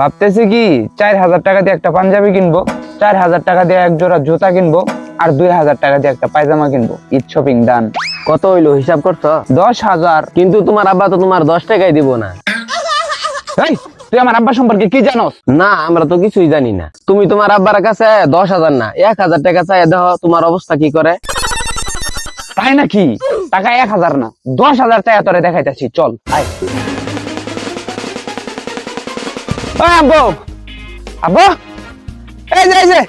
ভাবতেছি কি 4000 টাকা দিয়ে একটা পাঞ্জাবি কিনবো, 4000 টাকা দিয়ে এক জোড়া জুতা কিনবো, আর 2000 টাকা দিয়ে একটা পায়জামা কিনবো। ঈদ শপিং ডান। কত হইলো হিসাব করছো? 10,000। কিন্তু তোমার আব্বা তো তোমার 10 টাকাই দিব না। এই, তুই আমার আব্বা সম্পর্কে কি জানোস? না, আমরা তো কিছুই জানি না। তুমি তোমার আব্বার কাছে 10,000 না 1,000 টাকা চাই, দেখো তোমার অবস্থা কি করে। তাই নাকি? টাকা 1000 না 10,000 টাকা তোরে দেখাইতেছি, চল আয়। ওই আব্বু, আব্বু, এই যে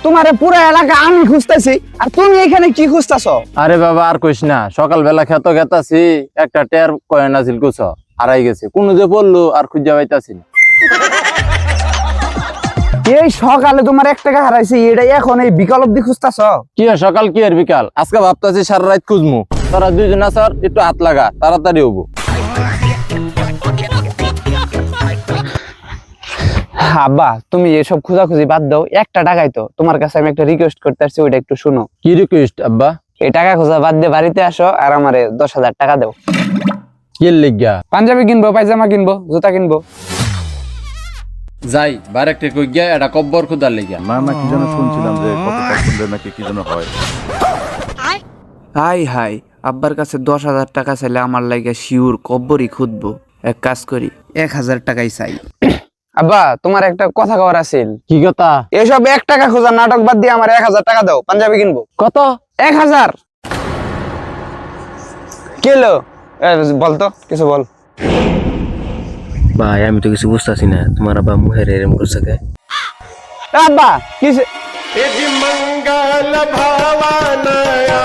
তোমার পুরো এলাকা আমি খুঁজতেছি, আর তুমি এখানে কি খুঁজতেছো? আরে বাবা আর কইস না, সকালবেলা খেত গেতাছি, একটা টের কয়েন আছিল কুছ হারাই গেছে, কোন যে পড়লো আর খুঁজে পাইতাছি না। এই সকালে তোমার 1 টাকা হারাইছে, এটা এখন এই বিকাল অব্দি খুঁজতেছো? কি হয় সকাল কি আর বিকাল, আজকে ভাবতাছি সারা রাত খুঁজমু। তোরা দুইজন আসার একটু হাত লাগা, তাড়াতাড়ি হবো। আব্বা, তুমি এসব খোঁজাখুঁজি বাদ দাও, 1 টাকাই তো তোমার কাছে আমি একটা রিকোয়েস্ট করতে আসছি, ওইটা একটু শুনো। কি রিকোয়েস্ট আব্বা? এই টাকা খোঁজা বাদ দিয়ে বাড়িতে আসো আর আমারে 10,000 টাকা দাও। কি লিগা? পাঞ্জাবি কিনবো, পায়জামা কিনবো, জুতা কিনবো। যাই বারেকটে কই গিয়া এটা কব্বর খুদার লিগা। না কি যেন শুনছিলাম যে কত পছন্দের নাকি কি যেন হয়। হাই হাই, আব্বার কাছে 10,000 টাকা চাইলে আমার লাগে শিউর কব্বরই খুঁজবো। এক কাজ করি, 1,000 টাকাই চাই। আব্বা, তোমার একটা কথা কওয়ার আছিল। কি কথা? এসব 1 টাকা খোঁজা নাটক বাদ দিয়ে আমার 1,000 টাকা দাও, পাঞ্জাবি কিনবো। কত? 1,000। কেলো বলতো, কিছু বল। ভাই আমি তো কিছু বুঝতেছি না, তোমার আব্বা মুহের এরম করছে কে? আব্বা কিছু मंगल भावनया